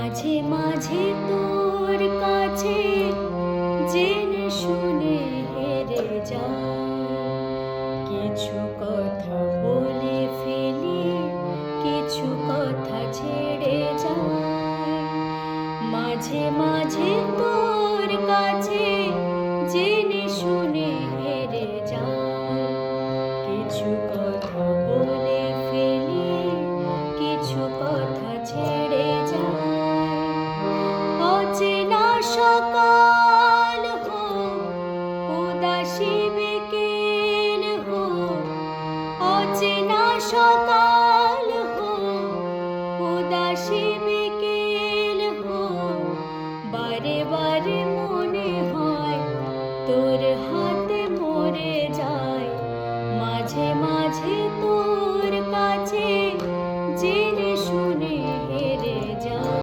মাঝে মাঝে তোর কাছে জেনে শুনে হেরে যায়, কিছু কথা বলে ফেলি, কিছু কথা ছেড়ে যায়। মাঝে মাঝে তোর কাছে জেনে শুনে হেরে যায়, কিছু কথা বলে ফেলি, কিছু কথা ছেড়ে যায়। অচেনা সকাল